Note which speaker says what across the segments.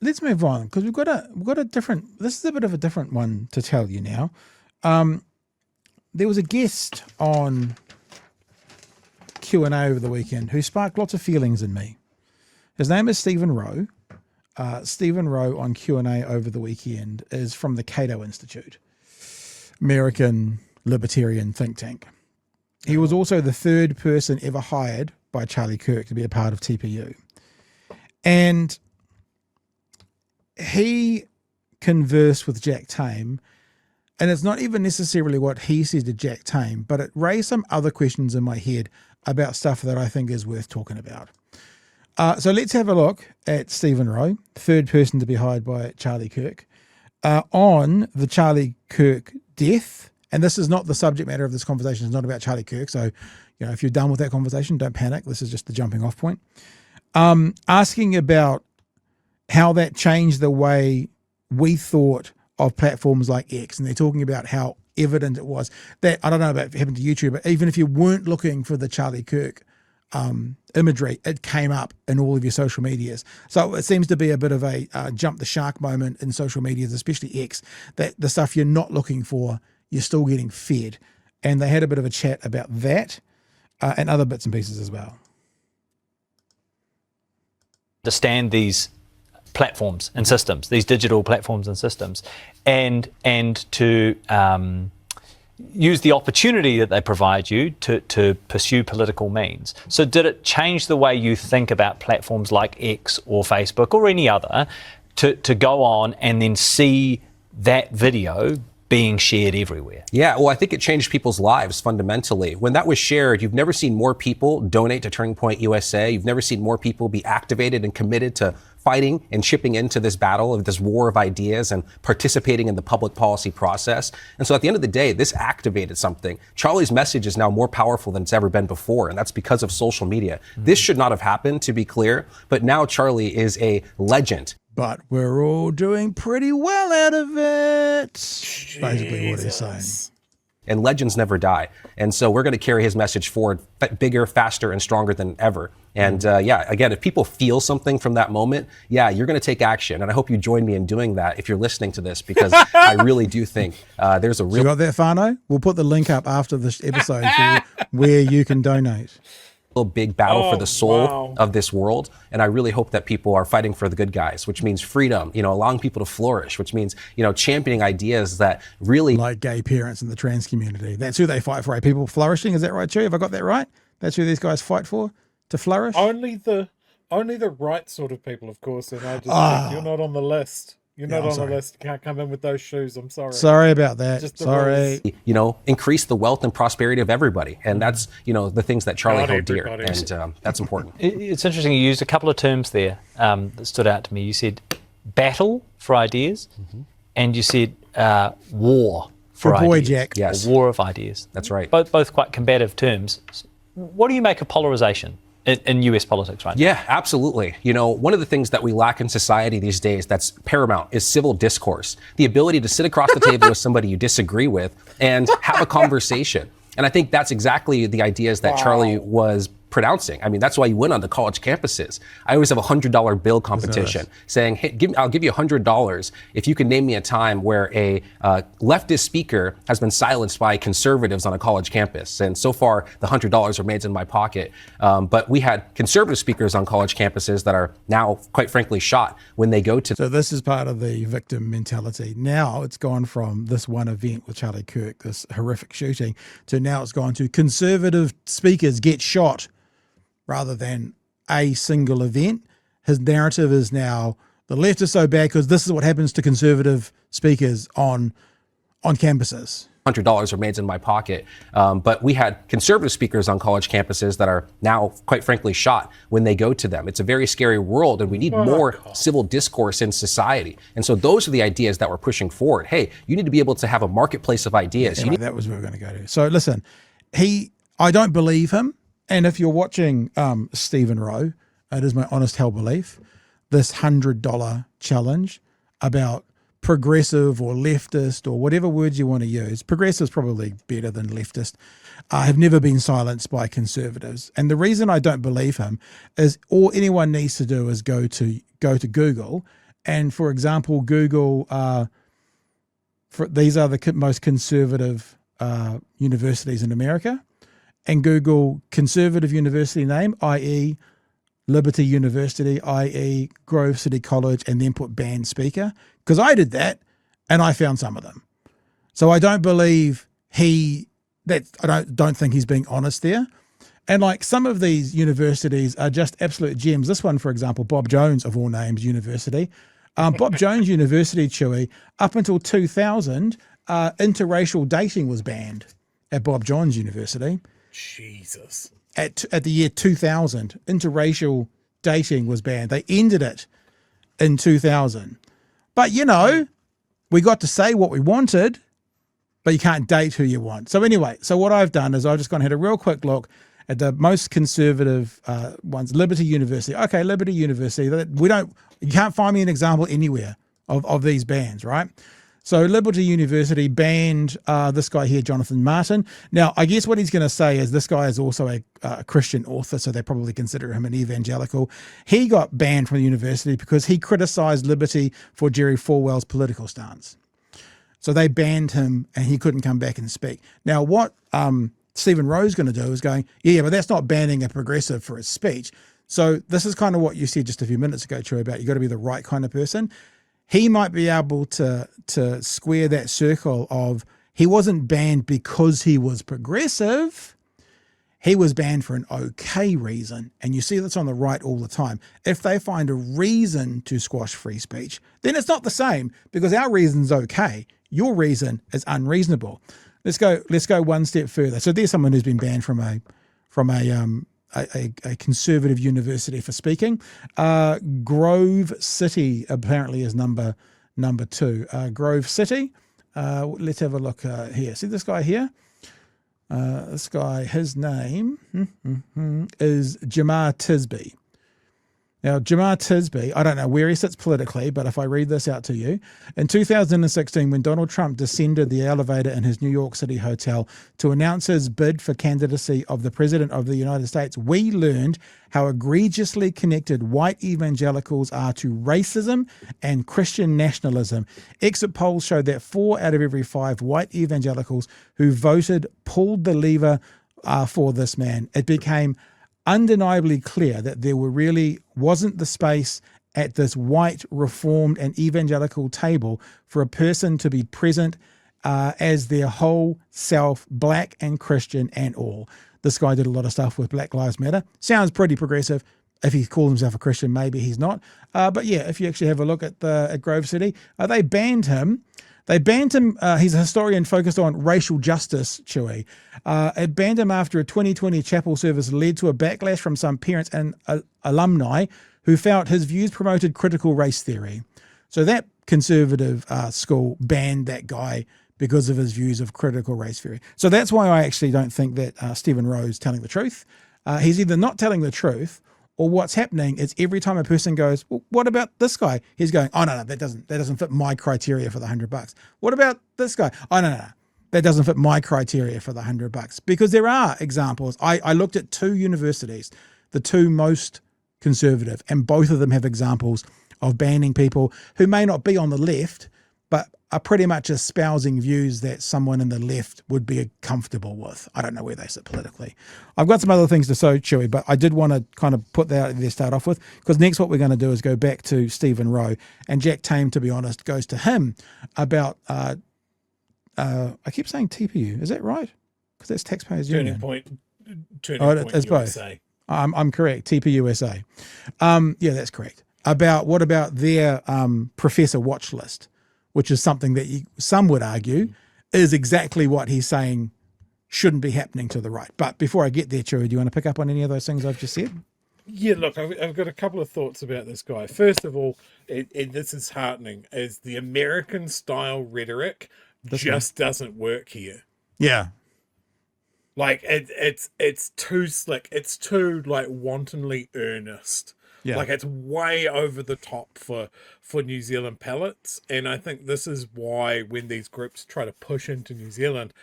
Speaker 1: let's move on because we've got a different. This is a bit of a different one to tell you now. There was a guest on Q&A over the weekend who sparked lots of feelings in me. His name is Stephen Rowe. Stephen Rowe on Q&A over the weekend is from the Cato Institute, American libertarian think tank. He was also the third person ever hired by Charlie Kirk to be a part of TPU. And he conversed with Jack Tame, and it's not even necessarily what he said to Jack Tame, but it raised some other questions in my head about stuff that I think is worth talking about. So let's have a look at Stephen Rowe, third person to be hired by Charlie Kirk, on the Charlie Kirk death. And this is not the subject matter of this conversation. It's not about Charlie Kirk. So, if you're done with that conversation, don't panic. This is just the jumping off point. Asking about how that changed the way we thought of platforms like X. And they're talking about how evident it was that, I don't know about what happened to YouTube, but even if you weren't looking for the Charlie Kirk imagery, it came up in all of your social medias. So it seems to be a bit of a jump the shark moment in social medias, especially X, that the stuff you're not looking for, you're still getting fed. And they had a bit of a chat about that and other bits and pieces as well.
Speaker 2: Understand these platforms and systems, these digital platforms and systems, and to use the opportunity that they provide you to pursue political means. So did it change the way you think about platforms like X or Facebook or any other to go on and then see that video being shared everywhere?
Speaker 3: Yeah, well, I think it changed people's lives fundamentally. When that was shared, you've never seen more people donate to Turning Point USA. You've never seen more people be activated and committed to fighting and chipping into this battle of this war of ideas and participating in the public policy process. And so at the end of the day, this activated something. Charlie's message is now more powerful than it's ever been before, and that's because of social media. This should not have happened, to be clear, but now Charlie is a legend.
Speaker 1: But we're all doing pretty well out of it. Basically what he's saying.
Speaker 3: And legends never die. And so we're going to carry his message forward bigger, faster, and stronger than ever. And again, if people feel something from that moment, you're going to take action. And I hope you join me in doing that if you're listening to this, because I really do think there's a real...
Speaker 1: You got that, Fano? We'll put the link up after this episode for where you can donate.
Speaker 3: Big battle for the soul of this world, and I really hope that people are fighting for the good guys, which means freedom, allowing people to flourish, which means championing ideas that really, like gay parents in the trans community. That's who they fight for. People flourishing, is that right, Chewie? Have I got that right? That's who these guys fight for, to flourish.
Speaker 4: Only the right sort of people, of course. And I just think you're not on the list. You're not on the list. You can't come in with those shoes. I'm sorry.
Speaker 1: Sorry about that. Sorry.
Speaker 3: Increase the wealth and prosperity of everybody. And that's, the things that Charlie held dear. And that's important.
Speaker 2: It's interesting. You used a couple of terms there that stood out to me. You said battle for ideas, and you said war for ideas.
Speaker 1: Good boy, Jack.
Speaker 3: Yes.
Speaker 2: A war of ideas.
Speaker 3: That's right.
Speaker 2: Both quite combative terms. What do you make of polarization in US politics right now?
Speaker 3: Yeah, absolutely. One of the things that we lack in society these days that's paramount is civil discourse. The ability to sit across the table with somebody you disagree with and have a conversation. And I think that's exactly the ideas that Charlie was pronouncing. I mean, that's why you went on to college campuses. I always have a $100 bill competition saying, hey, I'll give you $100 if you can name me a time where a leftist speaker has been silenced by conservatives on a college campus. And so far, the $100 remains in my pocket. But we had conservative speakers on college campuses that are now, quite frankly, shot when they go to...
Speaker 1: So this is part of the victim mentality. Now it's gone from this one event with Charlie Kirk, this horrific shooting, to now it's gone to conservative speakers get shot, rather than a single event. His narrative is now the left is so bad because this is what happens to conservative speakers on campuses.
Speaker 3: $100 remains in my pocket. But we had conservative speakers on college campuses that are now, quite frankly, shot when they go to them. It's a very scary world, and we need more civil discourse in society. And so those are the ideas that we're pushing forward. Hey, you need to be able to have a marketplace of ideas.
Speaker 1: Anyway, that was where we're going to go to. So listen, I don't believe him. And if you're watching Stephen Rowe, it is my honest hell belief, this $100 challenge about progressive or leftist or whatever words you want to use. Progressive is probably better than leftist. Have never been silenced by conservatives. And the reason I don't believe him is all anyone needs to do is go to Google And for example, Google, these are the most conservative universities in America, and Google conservative university name, i.e. Liberty University, i.e. Grove City College, and then put banned speaker, because I did that and I found some of them. So I don't believe I don't think he's being honest there. And like some of these universities are just absolute gems. This one, for example, Bob Jones of all names university. Bob Jones University, Chewie, up until 2000, interracial dating was banned at Bob Jones University.
Speaker 4: Jesus.
Speaker 1: At the year 2000, interracial dating was banned. They ended it in 2000. But, you know, we got to say what we wanted, but you can't date who you want. So anyway, so what I've done is I've just gone and had a real quick look at the most conservative ones. Liberty University. Okay, Liberty University. You can't find me an example anywhere of these bans, right? So Liberty University banned this guy here, Jonathan Martin. Now, I guess what he's going to say is this guy is also a Christian author, so they probably consider him an evangelical. He got banned from the university because he criticized Liberty for Jerry Falwell's political stance. So they banned him and he couldn't come back and speak. Now, what Stephen Rowe's going to do is going, yeah, but that's not banning a progressive for his speech. So this is kind of what you said just a few minutes ago, Chewie, about you got to be the right kind of person. He might be able to square that circle of he wasn't banned because he was progressive. He was banned for an okay reason. And you see this on the right all the time. If they find a reason to squash free speech, then it's not the same because our reason's okay. Your reason is unreasonable. Let's go one step further. So there's someone who's been banned from a conservative university for speaking. Grove City apparently is number 2. Grove City. Let's have a look here. See this guy here? This guy, his name is Jamar Tisby. Now, Jamar Tisby, I don't know where he sits politically, but if I read this out to you, in 2016, when Donald Trump descended the elevator in his New York City hotel to announce his bid for candidacy of the President of the United States, we learned how egregiously connected white evangelicals are to racism and Christian nationalism. Exit polls showed that 4 out of every 5 white evangelicals who voted pulled the lever for this man. It became undeniably clear that there really wasn't the space at this white, reformed and evangelical table for a person to be present as their whole self, black and Christian and all. This guy did a lot of stuff with Black Lives Matter. Sounds pretty progressive. If he calls himself a Christian, maybe he's not. But yeah, if you actually have a look at Grove City, they banned him. He's a historian focused on racial justice, Chewie. It banned him after a 2020 chapel service led to a backlash from some parents and alumni who felt his views promoted critical race theory. So that conservative school banned that guy because of his views of critical race theory. So that's why I actually don't think that Stephen Rowe's telling the truth. He's either not telling the truth, or what's happening is every time a person goes, well, what about this guy? He's going, oh, no, that doesn't fit my criteria for the $100. What about this guy? Oh, no, that doesn't fit my criteria for the $100. Because there are examples. I looked at 2 universities, the 2 most conservative, and both of them have examples of banning people who may not be on the left, but are pretty much espousing views that someone in the left would be comfortable with. I don't know where they sit politically. I've got some other things to say, Chewie, but I did want to kind of put that out there to start off with, because next what we're going to do is go back to Stephen Rowe, and Jack Tame, to be honest, goes to him about, I keep saying TPU, is that right? Because that's Taxpayers Union.
Speaker 4: Turning Point
Speaker 1: it's
Speaker 4: USA.
Speaker 1: Both. I'm correct, TPUSA. Yeah, that's correct. What about their professor watch list? Which is something that some would argue is exactly what he's saying shouldn't be happening to the right. But before I get there, Chewie, do you want to pick up on any of those things I've just said?
Speaker 4: Yeah, look, I've got a couple of thoughts about this guy. First of all, this is heartening, is the American-style rhetoric doesn't work here.
Speaker 1: Yeah.
Speaker 4: Like, it's too slick. It's too, like, wantonly earnest. Yeah. Like, it's way over the top for New Zealand palates. And I think this is why when these groups try to push into New Zealand,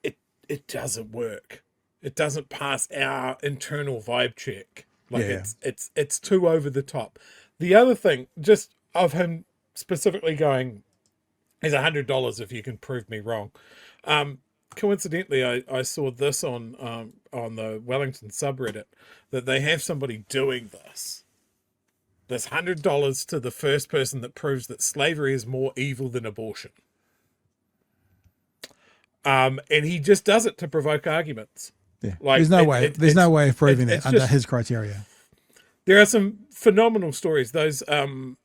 Speaker 4: it doesn't work. It doesn't pass our internal vibe check. Like, it's too over the top. The other thing, just of him specifically going, "Here's $100 if you can prove me wrong." Coincidentally, I saw this on the Wellington subreddit that they have somebody doing this. This $100 to the first person that proves that slavery is more evil than abortion. And he just does it to provoke arguments.
Speaker 1: Yeah. Like, there's no way of proving that under his criteria.
Speaker 4: There are some phenomenal stories. Those notes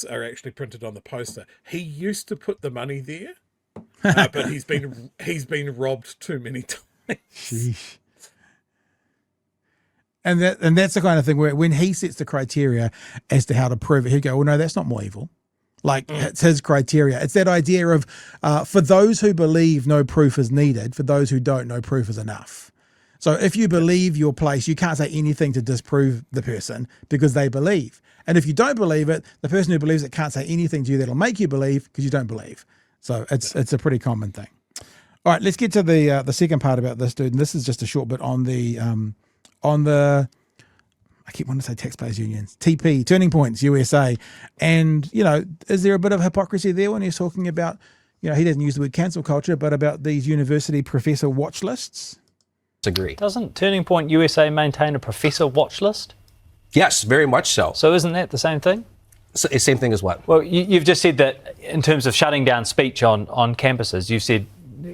Speaker 4: are actually printed on the poster. He used to put the money there, but he's been robbed too many times. Sheesh.
Speaker 1: And that's the kind of thing where when he sets the criteria as to how to prove it, he'd go, well, no, that's not more evil. Like, it's his criteria. It's that idea of, for those who believe no proof is needed, for those who don't, no proof is enough. So if you believe your place, you can't say anything to disprove the person because they believe. And if you don't believe it, the person who believes it can't say anything to you that'll make you believe because you don't believe. So it's a pretty common thing. All right, let's get to the second part about this dude. And this is just a short bit on the I keep wanting to say taxpayers unions, TP, Turning Points USA. And, is there a bit of hypocrisy there when he's talking about, he doesn't use the word cancel culture, but about these university professor watch lists?
Speaker 3: Agree.
Speaker 2: Doesn't Turning Point USA maintain a professor watch list?
Speaker 3: Yes, very much so.
Speaker 2: So isn't that the same thing?
Speaker 3: So, same thing as what?
Speaker 2: Well, you've just said that in terms of shutting down speech on campuses, you said,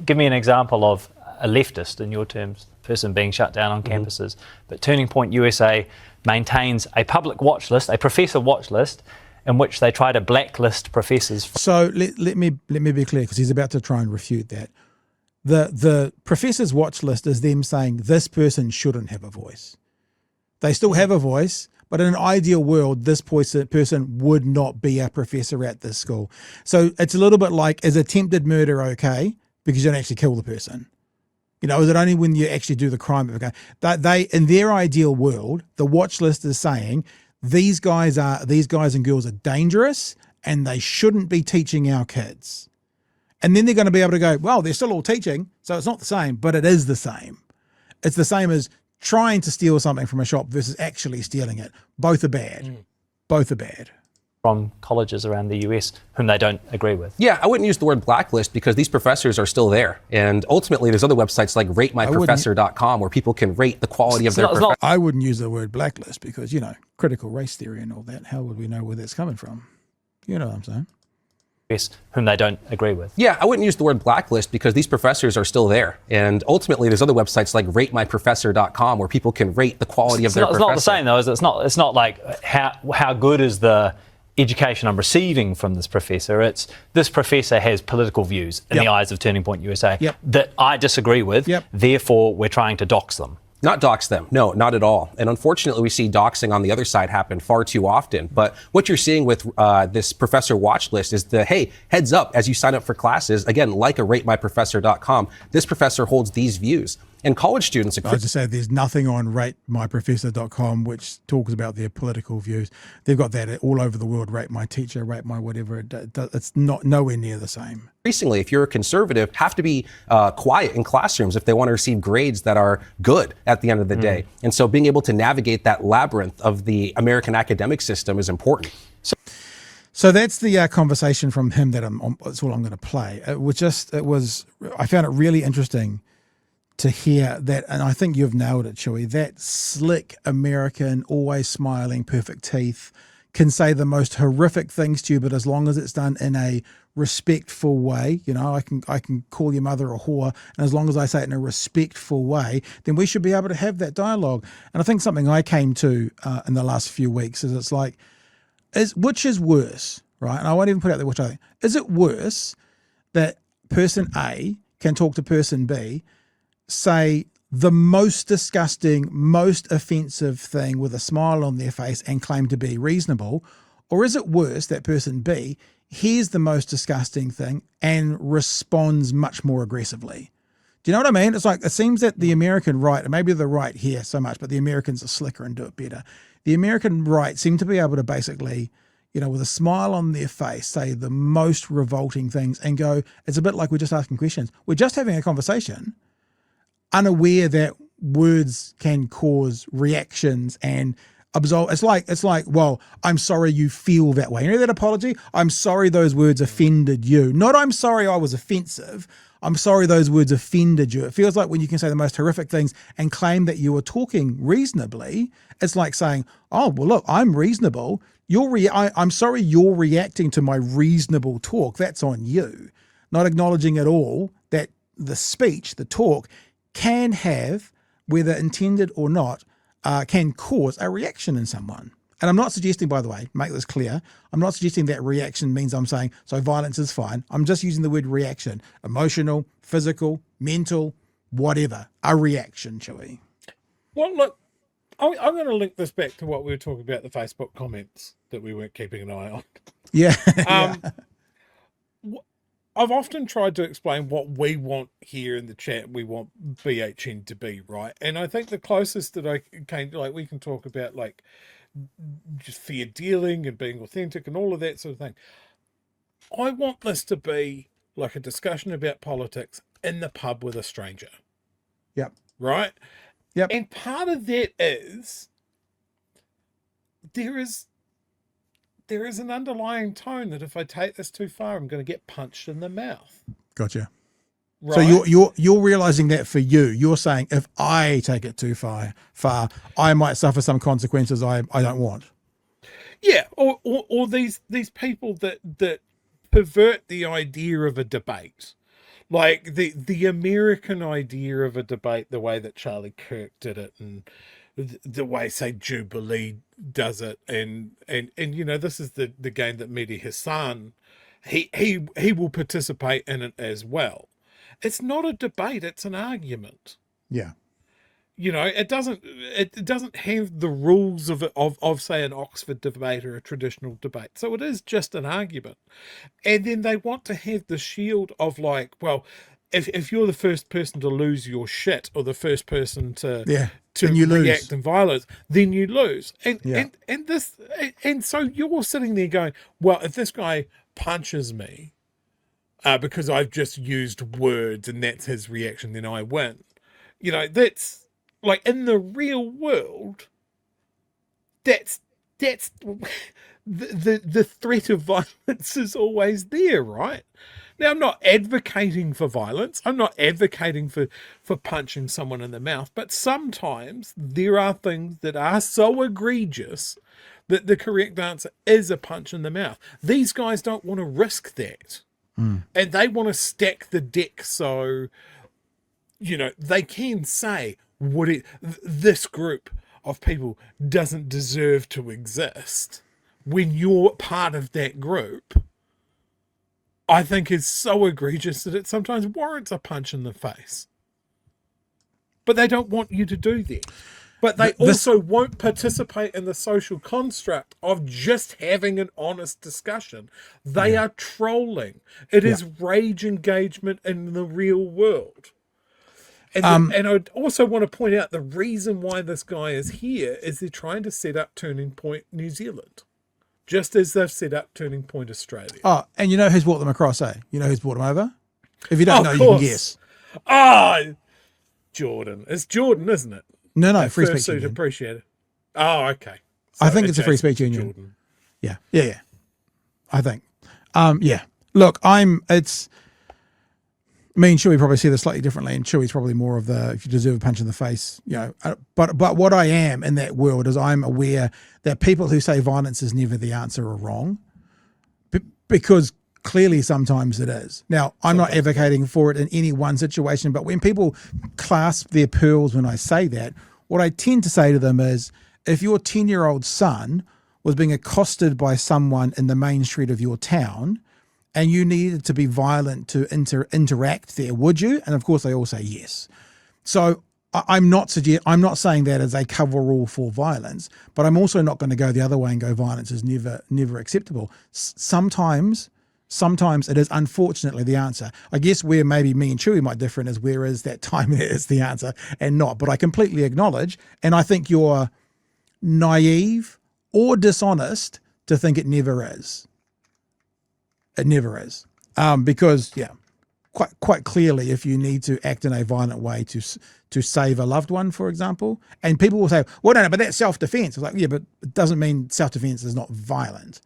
Speaker 2: give me an example of a leftist, in your terms, person being shut down on campuses. But Turning Point USA maintains a public watch list, a professor watch list, in which they try to blacklist professors.
Speaker 1: So let me be clear, because he's about to try and refute that. The professor's watch list is them saying this person shouldn't have a voice. They still have a voice, but in an ideal world, this person would not be a professor at this school. So it's a little bit like, is attempted murder okay because you don't actually kill the person? Is it only when you actually do the crime? Okay, they in their ideal world, the watch list is saying these guys and girls are dangerous and they shouldn't be teaching our kids. And then they're going to be able to go, well, they're still all teaching, so it's not the same, but it is the same. It's the same as trying to steal something from a shop versus actually stealing it. Both are bad. Both are bad.
Speaker 2: From colleges around the US whom they don't agree with.
Speaker 3: Yeah, I wouldn't use the word blacklist because these professors are still there. And ultimately, there's other websites like ratemyprofessor.com where people can rate the quality of their professor.
Speaker 1: I wouldn't use the word blacklist because, critical race theory and all that. How would we know where that's coming from? You know what I'm saying?
Speaker 2: Whom they don't agree with.
Speaker 3: Yeah, I wouldn't use the word blacklist because these professors are still there. And ultimately, there's other websites like ratemyprofessor.com where people can rate the quality of their professor.
Speaker 2: It's not the same, though, is it? It's not like how good is the education I'm receiving from this professor. It's this professor has political views in the eyes of Turning Point USA that I disagree with. Therefore, we're trying to dox them.
Speaker 3: Not dox them. No, not at all. And unfortunately, we see doxing on the other side happen far too often. But what you're seeing with this professor watch list is hey, heads up, as you sign up for classes, again, like a ratemyprofessor.com, this professor holds these views. And college students...
Speaker 1: I was just say there's nothing on ratemyprofessor.com which talks about their political views. They've got that all over the world, rate my teacher, rate my whatever. It's nowhere near the same.
Speaker 3: Increasingly, if you're a conservative, have to be quiet in classrooms if they want to receive grades that are good at the end of the day. And so being able to navigate that labyrinth of the American academic system is important.
Speaker 1: So that's the conversation from him that's all I'm going to play. I found it really interesting to hear that, and I think you've nailed it, Chewie, that slick American, always smiling, perfect teeth, can say the most horrific things to you, but as long as it's done in a respectful way, I can call your mother a whore, and as long as I say it in a respectful way, then we should be able to have that dialogue. And I think something I came to in the last few weeks is it's like, which is worse, right? And I won't even put out there which I think. Is it worse that person A can talk to person B, say the most disgusting, most offensive thing with a smile on their face and claim to be reasonable? Or is it worse that person B hears the most disgusting thing and responds much more aggressively? Do you know what I mean? It's like, it seems that the American right, and maybe the right here so much, but the Americans are slicker and do it better. The American right seem to be able to basically, with a smile on their face, say the most revolting things and go, it's a bit like we're just asking questions. We're just having a conversation, unaware that words can cause reactions and absolve. It's like, well, I'm sorry you feel that way. You know that apology? I'm sorry those words offended you. Not I'm sorry I was offensive. I'm sorry those words offended you. It feels like when you can say the most horrific things and claim that you were talking reasonably, it's like saying, oh, well, look, I'm reasonable. I'm sorry you're reacting to my reasonable talk. That's on you. Not acknowledging at all that the speech, the talk, can have, whether intended or not, can cause a reaction in someone. And I'm not suggesting, by the way, make this clear, I'm not suggesting that reaction means I'm saying, so violence is fine. I'm just using the word reaction. Emotional, physical, mental, whatever. A reaction, Chewie.
Speaker 4: Well, look, I'm going to link this back to what we were talking about, the Facebook comments that we weren't keeping an eye on.
Speaker 1: Yeah.
Speaker 4: I've often tried to explain what we want here in the chat. We want BHN to be, right? And I think the closest that I came to, like, we can talk about, like, just fair dealing and being authentic and all of that sort of thing. I want this to be like a discussion about politics in the pub with a stranger.
Speaker 1: Yep.
Speaker 4: Right?
Speaker 1: Yep.
Speaker 4: And part of that is there is an underlying tone that if I take this too far, I'm going to get punched in the mouth.
Speaker 1: Gotcha.
Speaker 4: Right?
Speaker 1: So you're realizing that for you. You're saying if I take it too far, I might suffer some consequences I don't want.
Speaker 4: Yeah, or these people that pervert the idea of a debate. Like the American idea of a debate, the way that Charlie Kirk did it, and the way, say, Jubilee does it, and you know, this is the game that Mehdi Hassan, he will participate in it as well. It's not a debate, it's an argument.
Speaker 1: Yeah.
Speaker 4: You know, it doesn't have the rules of say an Oxford debate or a traditional debate. So it is just an argument. And then they want to have the shield of, like, well, if you're the first person to lose your shit, or the first person to react in violence, then you lose. And so you're sitting there going, well, if this guy punches me because I've just used words and that's his reaction, then I win. You know, that's like, in the real world, that's the threat of violence is always there, right? Now, I'm not advocating for violence. I'm not advocating for punching someone in the mouth, but sometimes there are things that are so egregious that the correct answer is a punch in the mouth. These guys don't want to risk that. And they want to stack the deck so, you know, they can say, this group of people doesn't deserve to exist when you're part of that group, I think is so egregious that it sometimes warrants a punch in the face. But they don't want you to do that. But they also won't participate in the social construct of just having an honest discussion. They are trolling. It is rage engagement in the real world. And and I also want to point out the reason why this guy is here is they're trying to set up Turning Point New Zealand, just as they've set up Turning Point Australia.
Speaker 1: Oh, and you know who's brought them across, eh? You know who's brought them over? If you don't know, you can guess.
Speaker 4: Oh, Jordan. It's Jordan, isn't it?
Speaker 1: No, Free Speech Union.
Speaker 4: Appreciated. Oh, okay.
Speaker 1: So I think it's a Free Speech Union. Jordan. Yeah. I think. Look, me and Chewie probably see this slightly differently, and Chewie's probably more of the, if you deserve a punch in the face, you know. But what I am in that world is I'm aware that people who say violence is never the answer are wrong, because clearly sometimes it is. Now, I'm not advocating for it in any one situation, but when people clasp their pearls when I say that, what I tend to say to them is, if your 10-year-old son was being accosted by someone in the main street of your town, and you needed to be violent to interact there, would you? And of course, they all say yes. So I'm not saying that as a cover-all for violence, but I'm also not going to go the other way and go violence is never acceptable. Sometimes it is, unfortunately, the answer. I guess where maybe me and Chewie might differ is where is that time it is the answer and not. But I completely acknowledge, and I think you're naive or dishonest to think it never is. It never is. Because quite clearly if you need to act in a violent way to save a loved one, for example. And people will say, well, no, but that's self-defense. It's like, yeah, but it doesn't mean self-defense is not violent.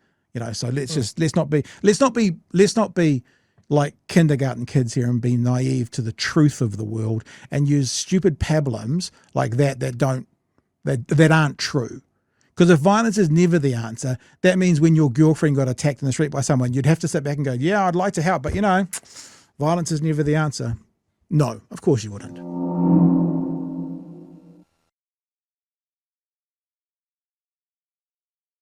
Speaker 1: So let's not be like kindergarten kids here and be naive to the truth of the world and use stupid pablums like that aren't true. Because if violence is never the answer, that means when your girlfriend got attacked in the street by someone, you'd have to sit back and go, yeah, I'd like to help, but violence is never the answer. No, of course you wouldn't.